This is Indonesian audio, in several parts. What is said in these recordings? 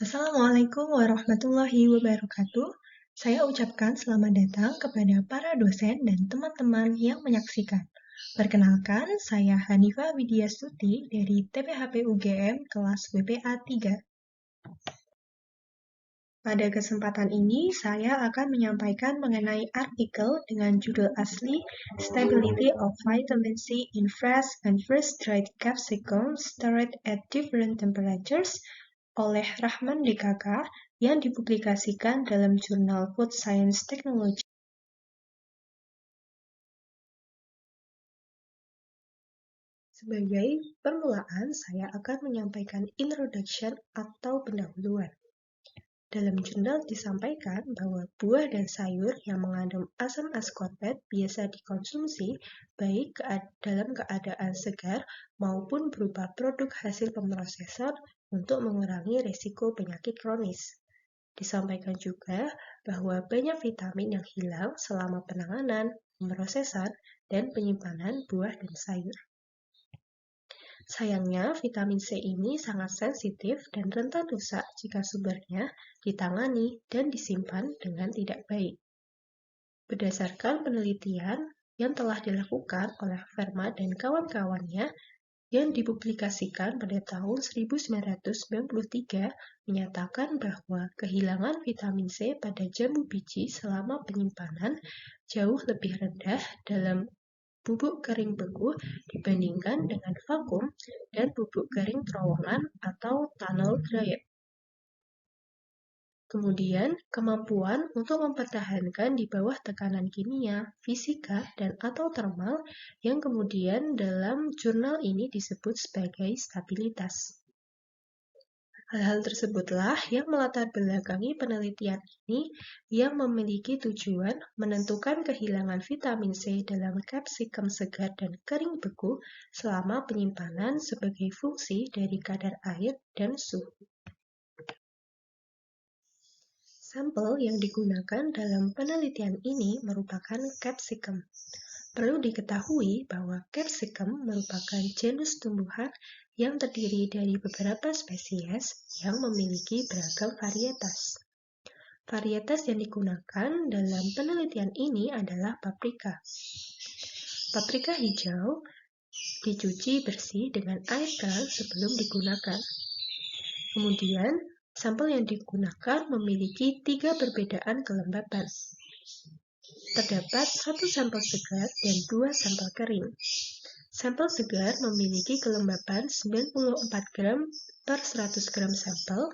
Assalamualaikum warahmatullahi wabarakatuh. Saya ucapkan selamat datang kepada para dosen dan teman-teman yang menyaksikan. Perkenalkan, saya Hanifah Widyastuti dari TPHP UGM kelas WPA 3. Pada kesempatan ini, saya akan menyampaikan mengenai artikel dengan judul asli Stability of Vitamin C in Fresh and Freeze-Dried Capsicum Stored at Different Temperatures oleh Rahman DKK yang dipublikasikan dalam jurnal Food Science Technology. Sebagai permulaan, saya akan menyampaikan introduction atau pendahuluan. Dalam jurnal disampaikan bahwa buah dan sayur yang mengandung asam ascorbate biasa dikonsumsi baik dalam keadaan segar maupun berupa produk hasil pemrosesan untuk mengurangi risiko penyakit kronis. Disampaikan juga bahwa banyak vitamin yang hilang selama penanganan, pemrosesan, dan penyimpanan buah dan sayur. Sayangnya, vitamin C ini sangat sensitif dan rentan rusak jika sumbernya ditangani dan disimpan dengan tidak baik. Berdasarkan penelitian yang telah dilakukan oleh Verma dan kawan-kawannya yang dipublikasikan pada tahun 1993 menyatakan bahwa kehilangan vitamin C pada jambu biji selama penyimpanan jauh lebih rendah dalam bubuk kering beku dibandingkan dengan vakum dan bubuk kering terowongan atau tunnel dried. Kemudian, kemampuan untuk mempertahankan di bawah tekanan kimia, fisika, dan atau termal yang kemudian dalam jurnal ini disebut sebagai stabilitas. Hal-hal tersebutlah yang melatar belakangi penelitian ini yang memiliki tujuan menentukan kehilangan vitamin C dalam capsicum segar dan kering beku selama penyimpanan sebagai fungsi dari kadar air dan suhu. Sampel yang digunakan dalam penelitian ini merupakan capsicum. Perlu diketahui bahwa capsicum merupakan genus tumbuhan yang terdiri dari beberapa spesies yang memiliki beragam varietas. Varietas yang digunakan dalam penelitian ini adalah paprika. Paprika hijau dicuci bersih dengan air keran sebelum digunakan. Kemudian, sampel yang digunakan memiliki 3 perbedaan kelembapan. Terdapat 1 sampel segar dan 2 sampel kering. Sampel segar memiliki kelembapan 94 gram per 100 gram sampel.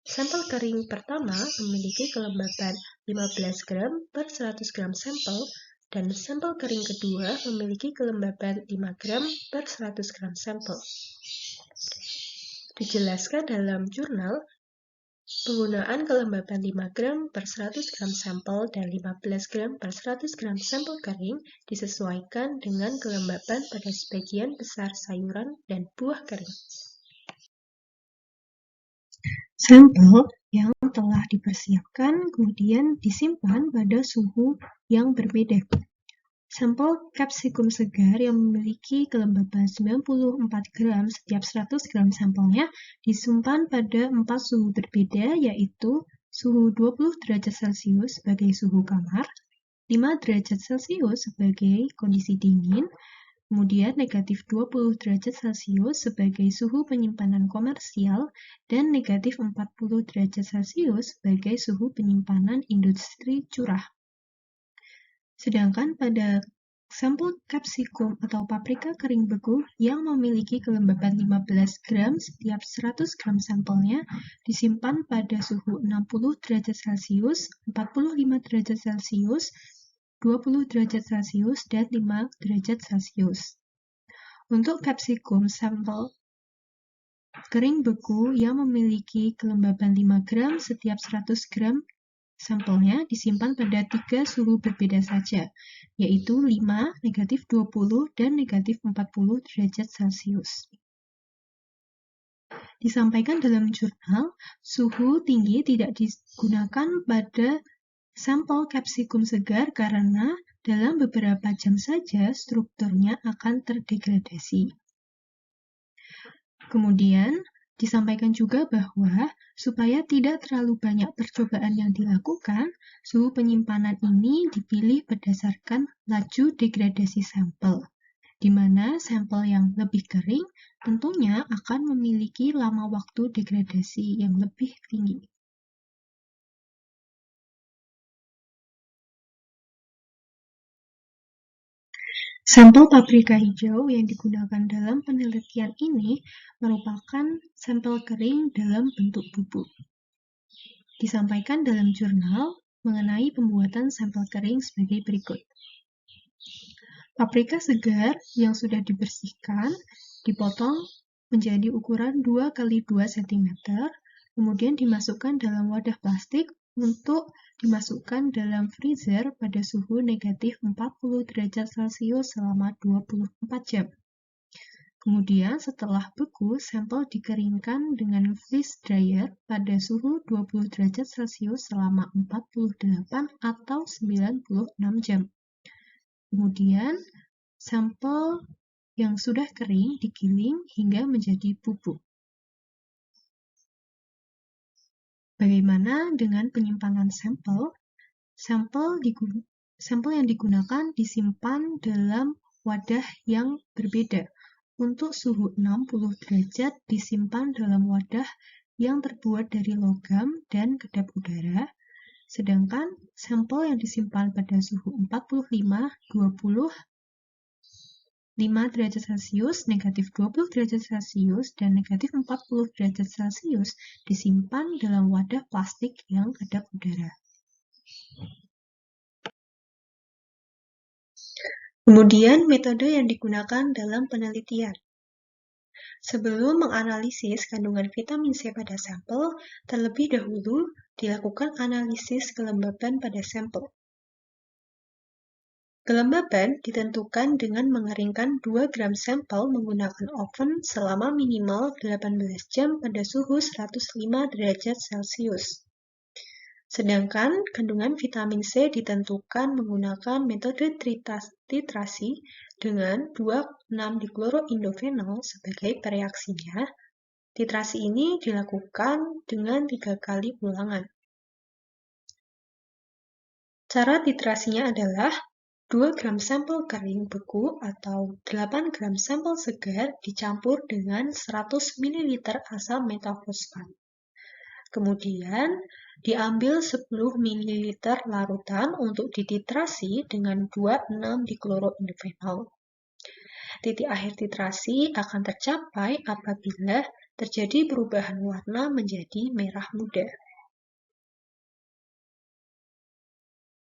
Sampel kering pertama memiliki kelembapan 15 gram per 100 gram sampel, dan sampel kering kedua memiliki kelembapan 5 gram per 100 gram sampel. Dijelaskan dalam jurnal, penggunaan kelembapan 5 gram per 100 gram sampel dan 15 gram per 100 gram sampel kering disesuaikan dengan kelembapan pada sebagian besar sayuran dan buah kering. Sampel yang telah dipersiapkan kemudian disimpan pada suhu yang berbeda. Sampel capsicum segar yang memiliki kelembapan 94 gram setiap 100 gram sampelnya disimpan pada 4 suhu berbeda, yaitu suhu 20 derajat Celcius sebagai suhu kamar, 5 derajat Celcius sebagai kondisi dingin, kemudian negatif 20 derajat Celcius sebagai suhu penyimpanan komersial, dan negatif 40 derajat Celcius sebagai suhu penyimpanan industri curah. Sedangkan pada sampel capsicum atau paprika kering beku yang memiliki kelembapan 15 gram setiap 100 gram sampelnya disimpan pada suhu 60 derajat Celcius, 45 derajat Celcius, 20 derajat Celcius, dan 5 derajat Celcius. Untuk capsicum sampel kering beku yang memiliki kelembapan 5 gram setiap 100 gram sampelnya disimpan pada 3 suhu berbeda saja, yaitu 5, negatif 20, dan negatif 40 derajat Celcius. Disampaikan dalam jurnal, suhu tinggi tidak digunakan pada sampel capsicum segar karena dalam beberapa jam saja strukturnya akan terdegradasi. Kemudian, Disampaikan juga bahwa supaya tidak terlalu banyak percobaan yang dilakukan, suhu penyimpanan ini dipilih berdasarkan laju degradasi sampel, di mana sampel yang lebih kering tentunya akan memiliki lama waktu degradasi yang lebih tinggi. Sampel paprika hijau yang digunakan dalam penelitian ini merupakan sampel kering dalam bentuk bubuk. Disampaikan dalam jurnal mengenai pembuatan sampel kering sebagai berikut. Paprika segar yang sudah dibersihkan dipotong menjadi ukuran 2 x 2 cm, kemudian dimasukkan dalam wadah plastik untuk dimasukkan dalam freezer pada suhu negatif 40 derajat Celcius selama 24 jam. Kemudian setelah beku, sampel dikeringkan dengan freeze dryer pada suhu 20 derajat Celcius selama 48 atau 96 jam. Kemudian, sampel yang sudah kering digiling hingga menjadi bubuk. Bagaimana dengan penyimpanan sampel? Sampel yang digunakan disimpan dalam wadah yang berbeda. Untuk suhu 60 derajat disimpan dalam wadah yang terbuat dari logam dan kedap udara, sedangkan sampel yang disimpan pada suhu 45, 20, 5 derajat Celcius, negatif 20 derajat Celcius, dan negatif 40 derajat Celcius disimpan dalam wadah plastik yang kedap udara. Kemudian, metode yang digunakan dalam penelitian. Sebelum menganalisis kandungan vitamin C pada sampel, terlebih dahulu dilakukan analisis kelembaban pada sampel. Kelembaban ditentukan dengan mengeringkan 2 gram sampel menggunakan oven selama minimal 18 jam pada suhu 105 derajat Celcius. Sedangkan kandungan vitamin C ditentukan menggunakan metode titrasi dengan 2,6-dikloroindofenol sebagai pereaksinya. Titrasi ini dilakukan dengan 3 kali ulangan. Cara titrasinya adalah 2 gram sampel kering beku atau 8 gram sampel segar dicampur dengan 100 ml asam metafosfat. Kemudian, diambil 10 ml larutan untuk dititrasi dengan 2,6-dikloroindofenol. Titik akhir titrasi akan tercapai apabila terjadi perubahan warna menjadi merah muda.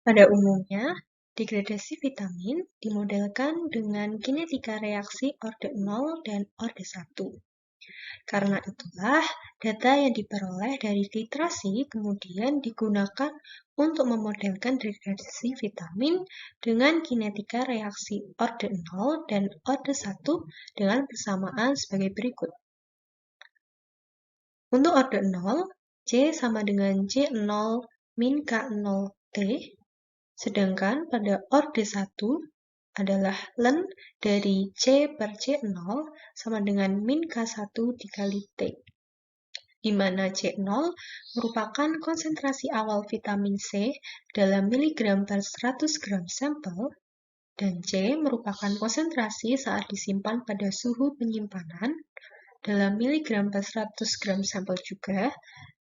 Pada umumnya, degradasi vitamin dimodelkan dengan kinetika reaksi orde 0 dan orde 1. Karena itulah, data yang diperoleh dari titrasi kemudian digunakan untuk memodelkan degradasi vitamin dengan kinetika reaksi orde 0 dan orde 1 dengan persamaan sebagai berikut. Untuk orde 0, C sama dengan C0 min K0T, sedangkan pada orde 1 adalah ln dari C per C0 sama dengan min K1 dikali T, di mana C0 merupakan konsentrasi awal vitamin C dalam miligram per 100 gram sampel, dan C merupakan konsentrasi saat disimpan pada suhu penyimpanan dalam miligram per 100 gram sampel juga,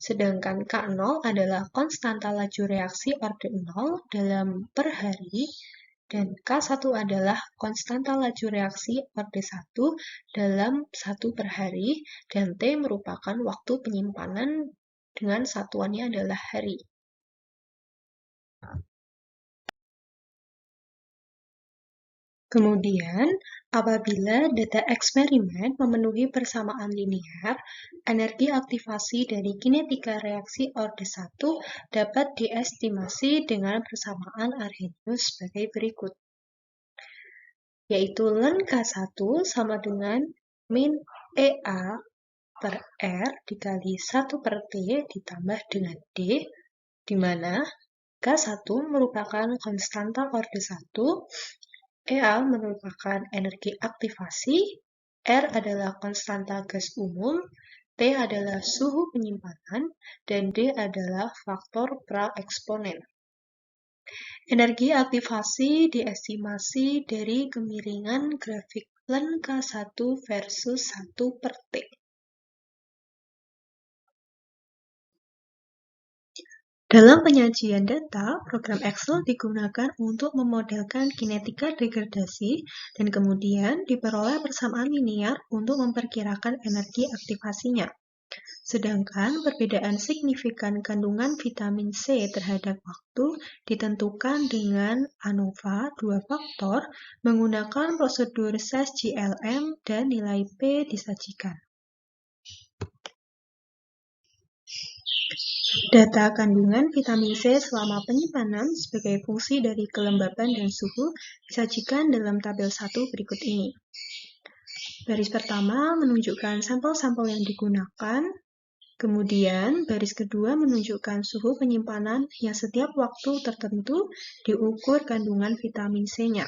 sedangkan K0 adalah konstanta laju reaksi orde 0 dalam per hari, dan K1 adalah konstanta laju reaksi orde 1 dalam 1 per hari, dan T merupakan waktu penyimpanan dengan satuannya adalah hari. Kemudian, apabila data eksperimen memenuhi persamaan linear, energi aktivasi dari kinetika reaksi orde 1 dapat diestimasi dengan persamaan Arrhenius sebagai berikut, yaitu ln K1 sama dengan min EA per R dikali 1 per T ditambah dengan D, di mana K1 merupakan konstanta orde 1, EA merupakan energi aktivasi, R adalah konstanta gas umum, T adalah suhu penyimpanan, dan D adalah faktor praeksponen. Energi aktivasi diestimasi dari kemiringan grafik len K1 versus 1 per T. Dalam penyajian data, program Excel digunakan untuk memodelkan kinetika degradasi dan kemudian diperoleh persamaan linear untuk memperkirakan energi aktivasinya. Sedangkan perbedaan signifikan kandungan vitamin C terhadap waktu ditentukan dengan ANOVA 2 faktor menggunakan prosedur SES-GLM dan nilai P disajikan. Data kandungan vitamin C selama penyimpanan sebagai fungsi dari kelembapan dan suhu disajikan dalam tabel 1 berikut ini. Baris pertama menunjukkan sampel-sampel yang digunakan, kemudian baris kedua menunjukkan suhu penyimpanan yang setiap waktu tertentu diukur kandungan vitamin C-nya.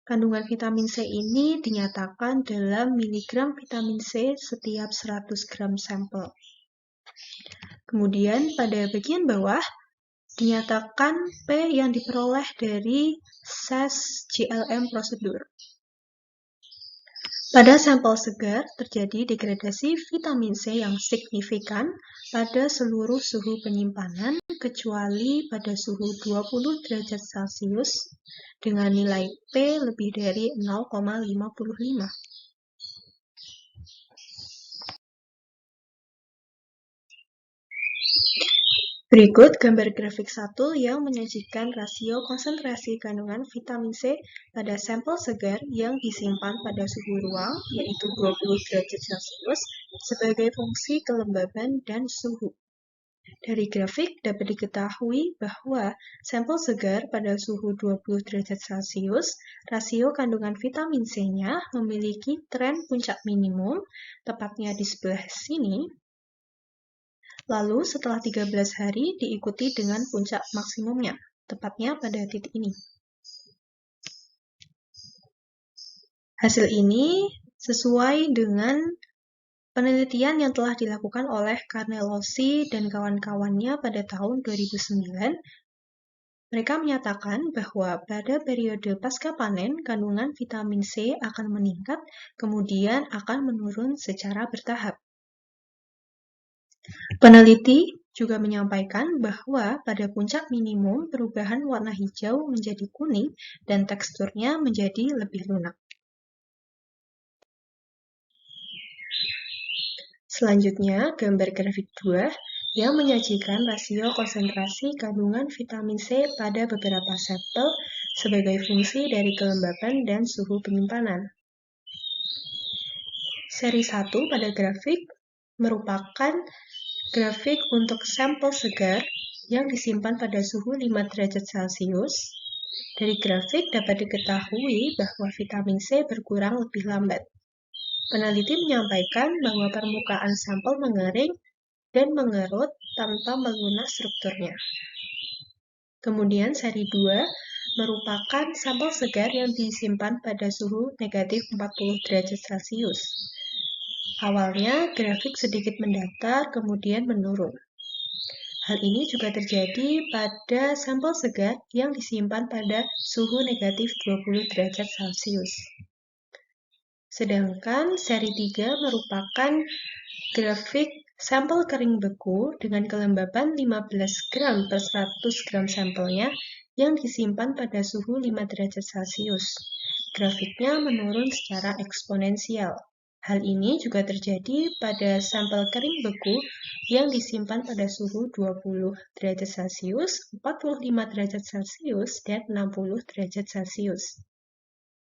Kandungan vitamin C ini dinyatakan dalam miligram vitamin C setiap 100 gram sampel. Kemudian pada bagian bawah dinyatakan P yang diperoleh dari SES-GLM prosedur. Pada sampel segar terjadi degradasi vitamin C yang signifikan pada seluruh suhu penyimpanan kecuali pada suhu 20 derajat Celcius dengan nilai P lebih dari 0,55. Berikut gambar grafik 1 yang menyajikan rasio konsentrasi kandungan vitamin C pada sampel segar yang disimpan pada suhu ruang, yaitu 20 derajat Celcius, sebagai fungsi kelembaban dan suhu. Dari grafik dapat diketahui bahwa sampel segar pada suhu 20 derajat Celcius, rasio kandungan vitamin C-nya memiliki tren puncak minimum, tepatnya di sebelah sini. Lalu setelah 13 hari diikuti dengan puncak maksimumnya, tepatnya pada titik ini. Hasil ini sesuai dengan penelitian yang telah dilakukan oleh Carnelossi dan kawan-kawannya pada tahun 2009. Mereka menyatakan bahwa pada periode pasca panen, kandungan vitamin C akan meningkat, kemudian akan menurun secara bertahap. Peneliti juga menyampaikan bahwa pada puncak minimum perubahan warna hijau menjadi kuning dan teksturnya menjadi lebih lunak. Selanjutnya, gambar grafik 2 yang menyajikan rasio konsentrasi kandungan vitamin C pada beberapa sampel sebagai fungsi dari kelembapan dan suhu penyimpanan. Seri 1 pada grafik merupakan grafik untuk sampel segar yang disimpan pada suhu 5 derajat Celcius. Dari grafik dapat diketahui bahwa vitamin C berkurang lebih lambat. Peneliti menyampaikan bahwa permukaan sampel mengering dan mengerut tanpa melunak strukturnya. Kemudian seri 2 merupakan sampel segar yang disimpan pada suhu negatif 40 derajat Celcius. Awalnya grafik sedikit mendatar, kemudian menurun. Hal ini juga terjadi pada sampel segar yang disimpan pada suhu negatif 20 derajat Celcius. Sedangkan seri 3 merupakan grafik sampel kering beku dengan kelembapan 15 gram per 100 gram sampelnya yang disimpan pada suhu 5 derajat Celcius. Grafiknya menurun secara eksponensial. Hal ini juga terjadi pada sampel kering beku yang disimpan pada suhu 20 derajat Celcius, 45 derajat Celcius, dan 60 derajat Celcius.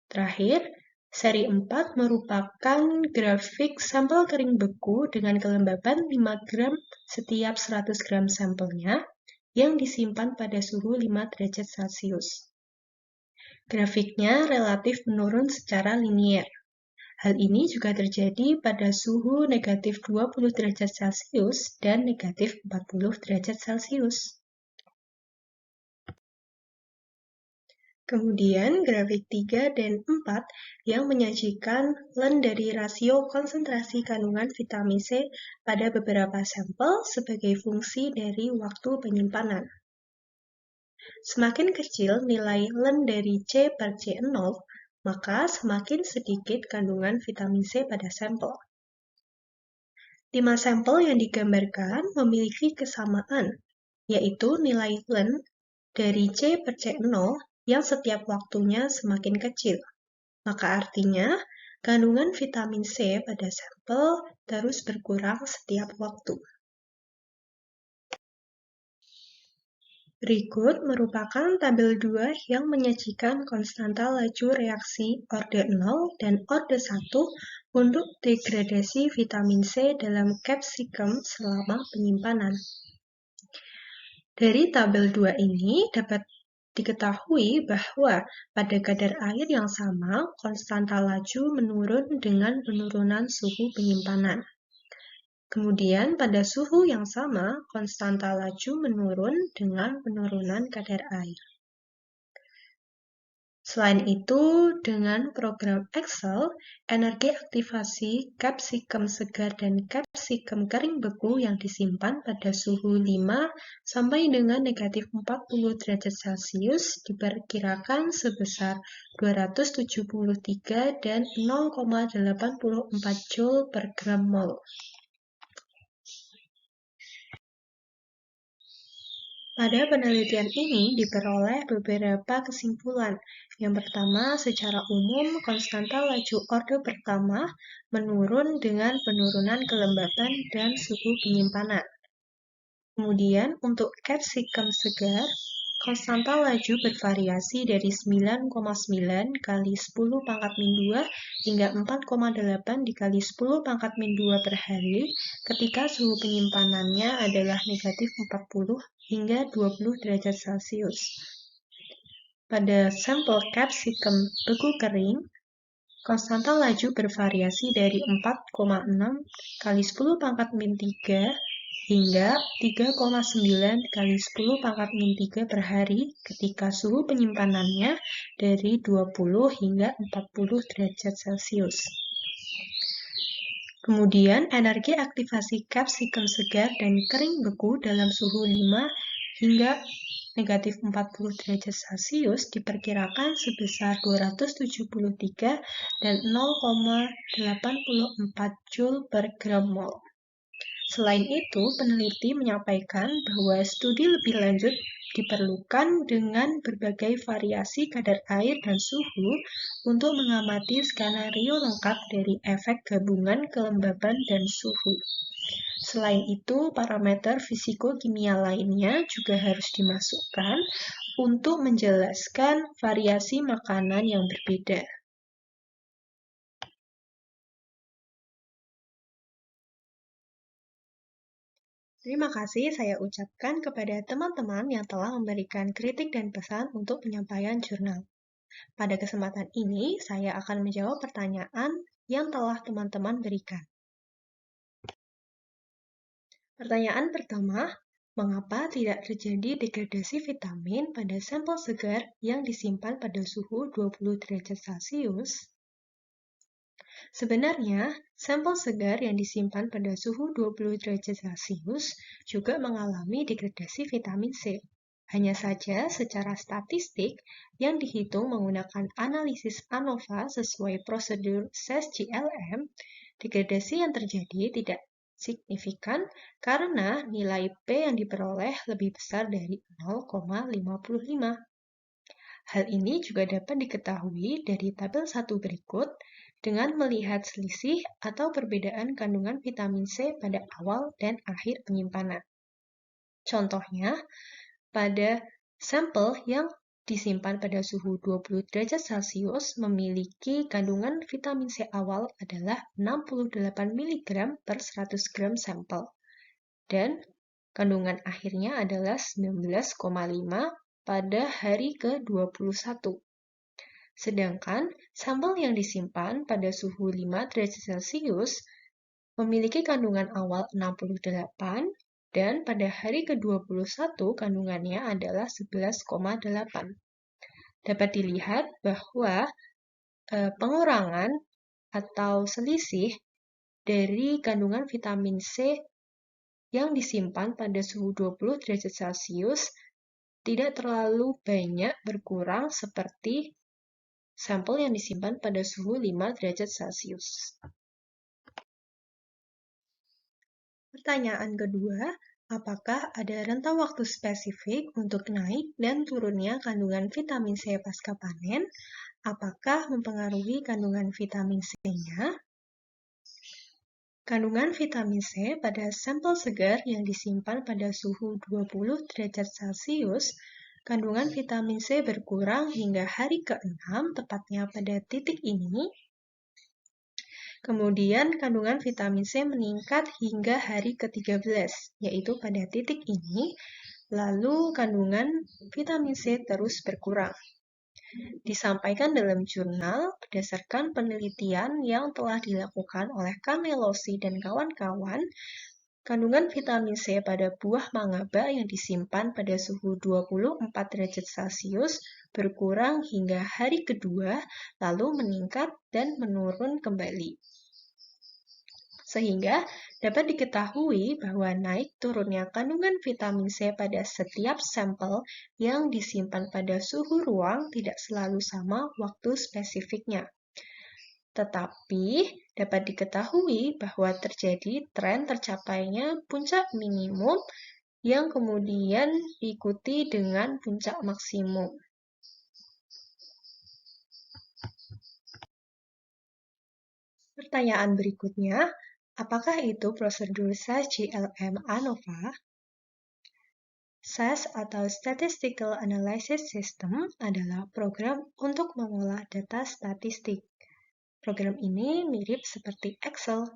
Terakhir, seri 4 merupakan grafik sampel kering beku dengan kelembapan 5 gram setiap 100 gram sampelnya yang disimpan pada suhu 5 derajat Celcius. Grafiknya relatif menurun secara linier. Hal ini juga terjadi pada suhu negatif 20 derajat Celcius dan negatif 40 derajat Celcius. Kemudian grafik 3 dan 4 yang menyajikan len dari rasio konsentrasi kandungan vitamin C pada beberapa sampel sebagai fungsi dari waktu penyimpanan. Semakin kecil nilai len dari C per C0, maka semakin sedikit kandungan vitamin C pada sampel. 5 sampel yang digambarkan memiliki kesamaan, yaitu nilai len dari C per C0 yang setiap waktunya semakin kecil. Maka artinya, kandungan vitamin C pada sampel terus berkurang setiap waktu. Berikut merupakan tabel 2 yang menyajikan konstanta laju reaksi orde 0 dan orde 1 untuk degradasi vitamin C dalam capsicum selama penyimpanan. Dari tabel 2 ini dapat diketahui bahwa pada kadar air yang sama, konstanta laju menurun dengan penurunan suhu penyimpanan. Kemudian pada suhu yang sama, konstanta laju menurun dengan penurunan kadar air. Selain itu, dengan program Excel, energi aktivasi capsicum segar dan capsicum kering beku yang disimpan pada suhu 5 sampai dengan negatif 40 derajat Celcius diperkirakan sebesar 273 dan 0,84 Joule per gram mol. Pada penelitian ini diperoleh beberapa kesimpulan. Yang pertama, secara umum, konstanta laju orde pertama menurun dengan penurunan kelembapan dan suhu penyimpanan. Kemudian, untuk capsicum segar, konstanta laju bervariasi dari 9,9 kali 10 pangkat min 2 hingga 4,8 dikali 10 pangkat min 2 per hari ketika suhu penyimpanannya adalah negatif 40 hingga 20 derajat Celcius. Pada sampel capsicum beku kering, konstanta laju bervariasi dari 4,6 kali 10 pangkat min 3 hingga 3,9 kali 10 pangkat min 3 per hari ketika suhu penyimpanannya dari 20 hingga 40 derajat Celcius. Kemudian, energi aktivasi capsicum segar dan kering beku dalam suhu 5 hingga negatif 40 derajat Celcius diperkirakan sebesar 273 dan 0,84 Joule per gram mol. Selain itu, peneliti menyampaikan bahwa studi lebih lanjut diperlukan dengan berbagai variasi kadar air dan suhu untuk mengamati skenario lengkap dari efek gabungan kelembaban dan suhu. Selain itu, parameter fisiko-kimia lainnya juga harus dimasukkan untuk menjelaskan variasi makanan yang berbeda. Terima kasih saya ucapkan kepada teman-teman yang telah memberikan kritik dan pesan untuk penyampaian jurnal. Pada kesempatan ini, saya akan menjawab pertanyaan yang telah teman-teman berikan. Pertanyaan pertama, mengapa tidak terjadi degradasi vitamin pada sampel segar yang disimpan pada suhu 20 derajat Celcius? Sebenarnya, sampel segar yang disimpan pada suhu 20 derajat Celcius juga mengalami degradasi vitamin C. Hanya saja secara statistik yang dihitung menggunakan analisis ANOVA sesuai prosedur SES-GLM, degradasi yang terjadi tidak signifikan karena nilai P yang diperoleh lebih besar dari 0,55. Hal ini juga dapat diketahui dari tabel 1 berikut dengan melihat selisih atau perbedaan kandungan vitamin C pada awal dan akhir penyimpanan. Contohnya, pada sampel yang disimpan pada suhu 20 derajat Celcius memiliki kandungan vitamin C awal adalah 68 mg per 100 gram sampel, dan kandungan akhirnya adalah 19,5 pada hari ke-21. Sedangkan sampel yang disimpan pada suhu 5 derajat Celcius memiliki kandungan awal 68 dan pada hari ke-21 kandungannya adalah 11,8. dapat dilihat bahwa pengurangan atau selisih dari kandungan vitamin C yang disimpan pada suhu 20 derajat Celcius tidak terlalu banyak berkurang seperti sampel yang disimpan pada suhu 5 derajat Celcius. Pertanyaan kedua, apakah ada rentang waktu spesifik untuk naik dan turunnya kandungan vitamin C pasca panen? Apakah mempengaruhi kandungan vitamin C-nya? Kandungan vitamin C pada sampel segar yang disimpan pada suhu 20 derajat Celcius, kandungan vitamin C berkurang hingga hari ke-6, tepatnya pada titik ini. Kemudian kandungan vitamin C meningkat hingga hari ke-13, yaitu pada titik ini. Lalu kandungan vitamin C terus berkurang. Disampaikan dalam jurnal berdasarkan penelitian yang telah dilakukan oleh Canelosi dan kawan-kawan, kandungan vitamin C pada buah mangaba yang disimpan pada suhu 24 derajat Celcius berkurang hingga hari kedua, lalu meningkat dan menurun kembali. Sehingga dapat diketahui bahwa naik turunnya kandungan vitamin C pada setiap sampel yang disimpan pada suhu ruang tidak selalu sama waktu spesifiknya. Tetapi dapat diketahui bahwa terjadi tren tercapainya puncak minimum yang kemudian diikuti dengan puncak maksimum. Pertanyaan berikutnya, apakah itu prosedur SAS JLM ANOVA? SAS atau Statistical Analysis System adalah program untuk mengolah data statistik. Program ini mirip seperti Excel.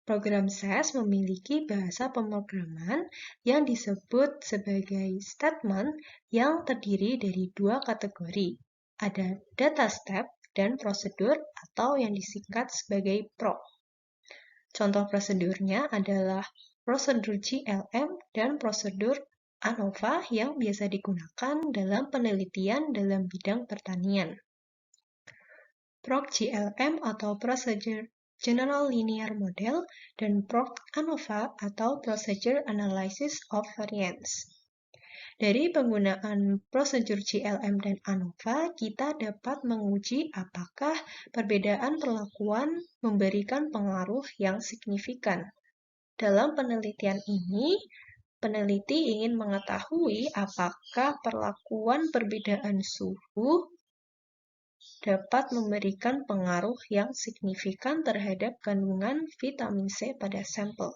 Program SAS memiliki bahasa pemrograman yang disebut sebagai statement yang terdiri dari dua kategori. Ada data step dan prosedur atau yang disingkat sebagai PRO. Contoh prosedurnya adalah prosedur JLM dan prosedur ANOVA yang biasa digunakan dalam penelitian dalam bidang pertanian. PROC JLM atau Procedure General Linear Model dan PROC ANOVA atau Procedure Analysis of Variance. Dari penggunaan prosedur JLM dan ANOVA, kita dapat menguji apakah perbedaan perlakuan memberikan pengaruh yang signifikan. Dalam penelitian ini, peneliti ingin mengetahui apakah perlakuan perbedaan suhu dapat memberikan pengaruh yang signifikan terhadap kandungan vitamin C pada sampel.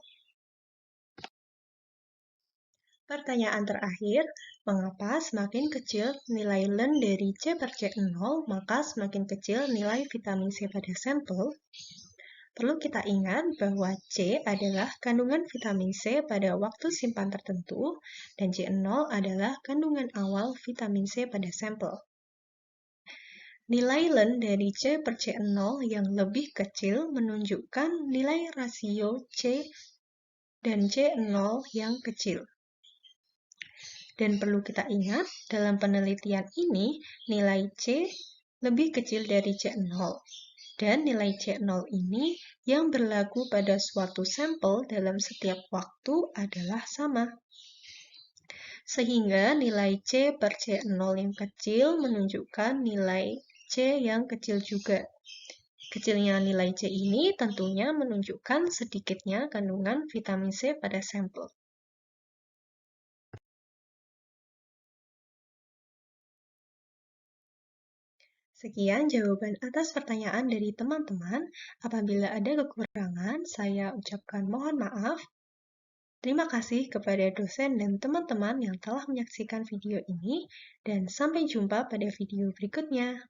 Pertanyaan terakhir, mengapa semakin kecil nilai Ln dari C per C0, maka semakin kecil nilai vitamin C pada sampel? Perlu kita ingat bahwa C adalah kandungan vitamin C pada waktu simpan tertentu, dan C0 adalah kandungan awal vitamin C pada sampel. Nilai Ln dari C per C0 yang lebih kecil menunjukkan nilai rasio C dan C0 yang kecil. Dan perlu kita ingat, dalam penelitian ini, nilai C lebih kecil dari C0. Dan nilai C0 ini yang berlaku pada suatu sampel dalam setiap waktu adalah sama. Sehingga nilai C per C0 yang kecil menunjukkan nilai C yang kecil juga. Kecilnya nilai C ini tentunya menunjukkan sedikitnya kandungan vitamin C pada sampel. Sekian jawaban atas pertanyaan dari teman-teman. Apabila ada kekurangan, saya ucapkan mohon maaf. Terima kasih kepada dosen dan teman-teman yang telah menyaksikan video ini, dan sampai jumpa pada video berikutnya.